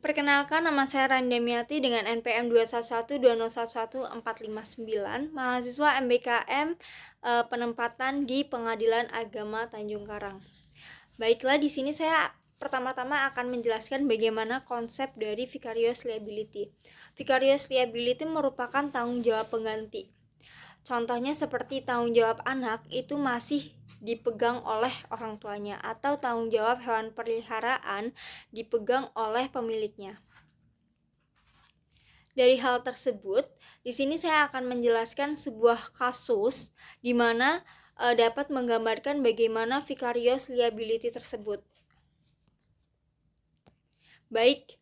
Perkenalkan, nama saya Randamiati dengan NPM 21120114459, mahasiswa MBKM penempatan di Pengadilan Agama Tanjung Karang. Baiklah, di sini saya pertama-tama akan menjelaskan bagaimana konsep dari vicarious liability. Vicarious liability merupakan tanggung jawab pengganti. Contohnya seperti tanggung jawab anak itu masih dipegang oleh orang tuanya, atau tanggung jawab hewan peliharaan dipegang oleh pemiliknya. Dari hal tersebut, di sini saya akan menjelaskan sebuah kasus di mana dapat menggambarkan bagaimana vicarious liability tersebut. Baik,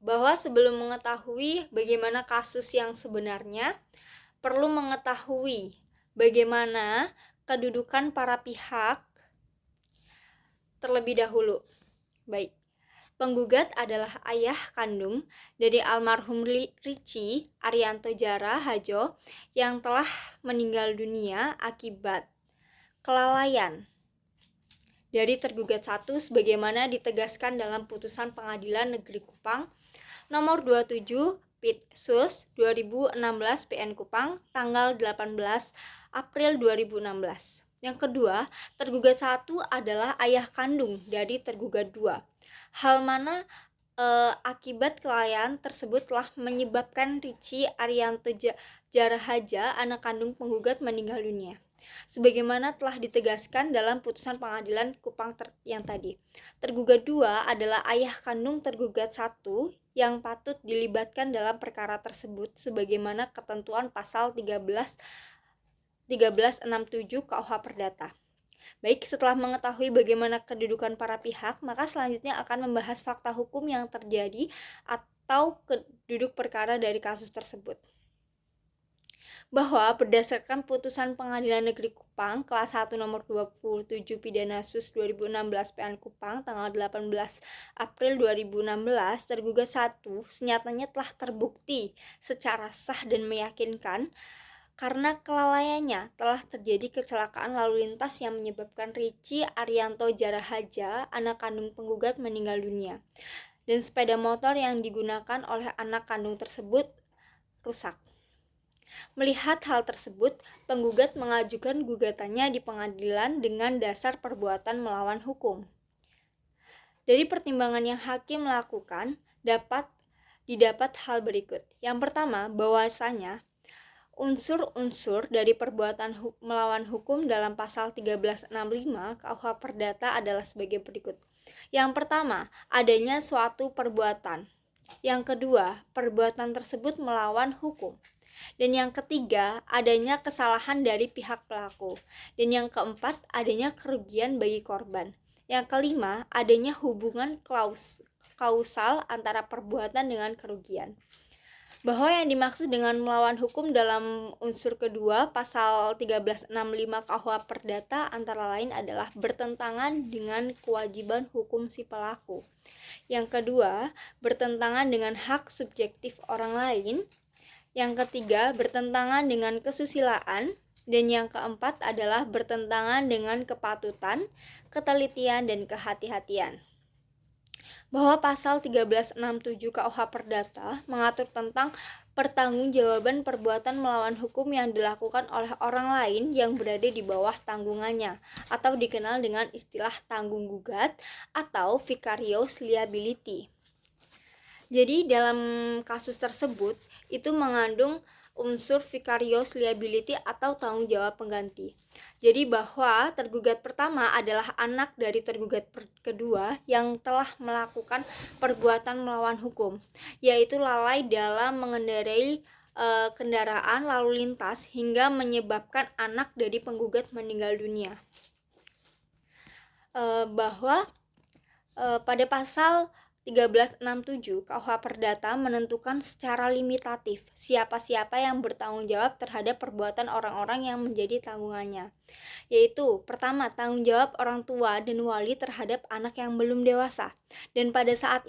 bahwa sebelum mengetahui bagaimana kasus yang sebenarnya, perlu mengetahui bagaimana kedudukan para pihak terlebih dahulu. Baik, penggugat adalah ayah kandung dari almarhum Richie Arianto Jara Hajo yang telah meninggal dunia akibat kelalaian dari tergugat 1 sebagaimana ditegaskan dalam putusan Pengadilan Negeri Kupang nomor 27 Pitsus 2016 PN Kupang tanggal 18 April 2016. Yang kedua, tergugat 1 adalah ayah kandung dari tergugat 2. Hal mana akibat kelalaian tersebut telah menyebabkan Richie Arianto Jara Haja, anak kandung penggugat, meninggal dunia. Sebagaimana telah ditegaskan dalam putusan Pengadilan Kupang yang tadi. Tergugat 2 adalah ayah kandung tergugat 1 yang patut dilibatkan dalam perkara tersebut sebagaimana ketentuan pasal 1367 KUH Perdata. Baik, setelah mengetahui bagaimana kedudukan para pihak, maka selanjutnya akan membahas fakta hukum yang terjadi atau keduduk perkara dari kasus tersebut. Bahwa berdasarkan putusan Pengadilan Negeri Kupang kelas 1 nomor 27 Pidana Sus 2016 PN Kupang tanggal 18 April 2016, tergugat 1 senyatanya telah terbukti secara sah dan meyakinkan karena kelalaiannya telah terjadi kecelakaan lalu lintas yang menyebabkan Richie Arianto Jara Haja, anak kandung penggugat, meninggal dunia, dan sepeda motor yang digunakan oleh anak kandung tersebut rusak. Melihat hal tersebut, penggugat mengajukan gugatannya di pengadilan dengan dasar perbuatan melawan hukum. Dari pertimbangan yang hakim lakukan, didapat hal berikut. Yang pertama, bahwasanya unsur-unsur dari perbuatan melawan hukum dalam pasal 1365 KUH Perdata adalah sebagai berikut. Yang pertama, adanya suatu perbuatan. Yang kedua, perbuatan tersebut melawan hukum. Dan yang ketiga, adanya kesalahan dari pihak pelaku. Dan yang keempat, adanya kerugian bagi korban. Yang kelima, adanya hubungan kausal antara perbuatan dengan kerugian. Bahwa yang dimaksud dengan melawan hukum dalam unsur kedua pasal 1365 KUH Perdata antara lain adalah bertentangan dengan kewajiban hukum si pelaku. Yang kedua, bertentangan dengan hak subjektif orang lain. Yang ketiga, bertentangan dengan kesusilaan. Dan yang keempat adalah bertentangan dengan kepatutan, ketelitian, dan kehati-hatian. Bahwa pasal 1367 KUH Perdata mengatur tentang pertanggungjawaban perbuatan melawan hukum yang dilakukan oleh orang lain yang berada di bawah tanggungannya, atau dikenal dengan istilah tanggung gugat atau vicarious liability. Jadi dalam kasus tersebut itu mengandung unsur vicarious liability atau tanggung jawab pengganti. Jadi bahwa tergugat pertama adalah anak dari tergugat kedua yang telah melakukan perbuatan melawan hukum, yaitu lalai dalam mengendarai kendaraan lalu lintas hingga menyebabkan anak dari penggugat meninggal dunia. Bahwa pada pasal 1367 KUH Perdata menentukan secara limitatif siapa-siapa yang bertanggung jawab terhadap perbuatan orang-orang yang menjadi tanggungannya, yaitu pertama, tanggung jawab orang tua dan wali terhadap anak yang belum dewasa. Dan pada saat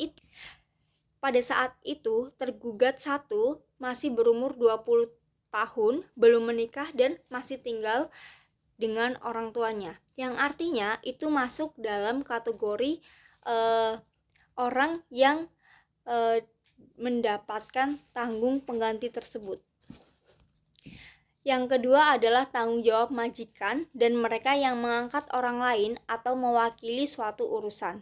itu tergugat 1 masih berumur 20 tahun, belum menikah, dan masih tinggal dengan orang tuanya, yang artinya itu masuk dalam kategori orang yang mendapatkan tanggung pengganti tersebut. Yang kedua adalah tanggung jawab majikan dan mereka yang mengangkat orang lain atau mewakili suatu urusan.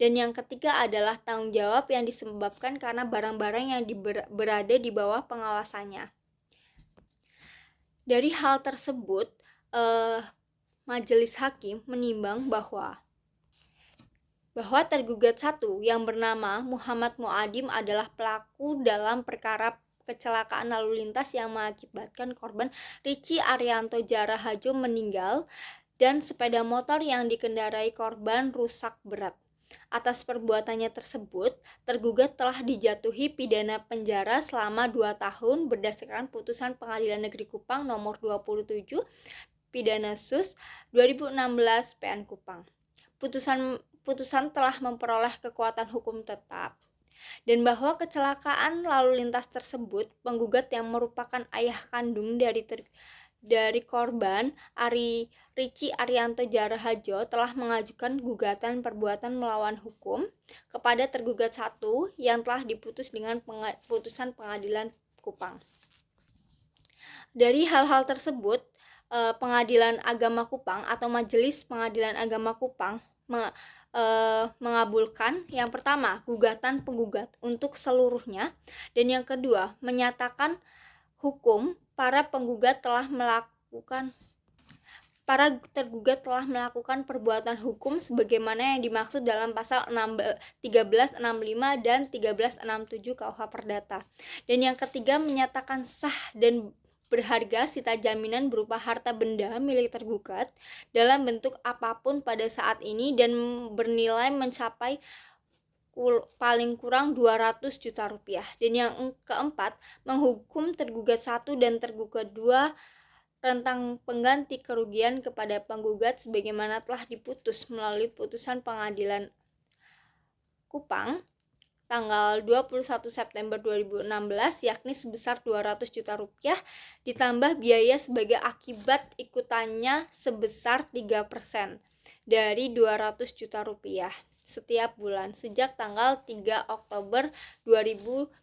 Dan yang ketiga adalah tanggung jawab yang disebabkan karena barang-barang yang berada di bawah pengawasannya. Dari hal tersebut, majelis hakim menimbang bahwa tergugat satu yang bernama Muhammad Muadim adalah pelaku dalam perkara kecelakaan lalu lintas yang mengakibatkan korban Rici Arianto Jarahajo meninggal dan sepeda motor yang dikendarai korban rusak berat. Atas perbuatannya tersebut, tergugat telah dijatuhi pidana penjara selama 2 tahun berdasarkan putusan Pengadilan Negeri Kupang nomor 27 Pidana Sus 2016 PN Kupang. Putusan telah memperoleh kekuatan hukum tetap dan bahwa kecelakaan lalu lintas tersebut penggugat yang merupakan ayah kandung dari korban Rici Arianto Jarahajo telah mengajukan gugatan perbuatan melawan hukum kepada tergugat satu yang telah diputus dengan putusan Pengadilan Kupang. Dari hal-hal tersebut, Pengadilan Agama Kupang atau Majelis Pengadilan Agama Kupang mengabulkan yang pertama gugatan penggugat untuk seluruhnya, dan yang kedua menyatakan hukum para tergugat telah melakukan perbuatan hukum sebagaimana yang dimaksud dalam pasal 1365 dan 1367 KUH Perdata. Dan yang ketiga menyatakan sah dan berharga sita jaminan berupa harta benda milik tergugat dalam bentuk apapun pada saat ini dan bernilai mencapai paling kurang 200 juta rupiah. Dan yang keempat, menghukum tergugat satu dan tergugat dua rentang pengganti kerugian kepada penggugat sebagaimana telah diputus melalui putusan Pengadilan Kupang tanggal 21 September 2016 yakni sebesar 200 juta rupiah ditambah biaya sebagai akibat ikutannya sebesar 3% dari 200 juta rupiah setiap bulan sejak tanggal 3 Oktober 2018.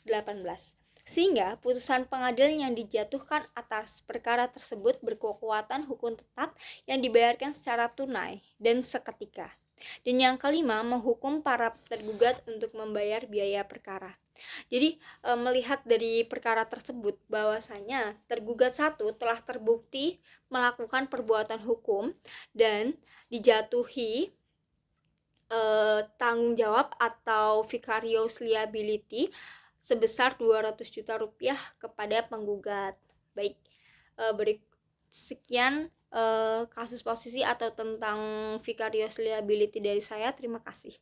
Sehingga putusan pengadilan yang dijatuhkan atas perkara tersebut berkekuatan hukum tetap yang dibayarkan secara tunai dan seketika. Dan yang kelima, menghukum para tergugat untuk membayar biaya perkara. Jadi melihat dari perkara tersebut bahwasanya tergugat satu telah terbukti melakukan perbuatan hukum dan dijatuhi tanggung jawab atau vicarious liability sebesar 200 juta rupiah kepada penggugat. Baik, sekian kasus posisi atau tentang vicarious liability dari saya. Terima kasih.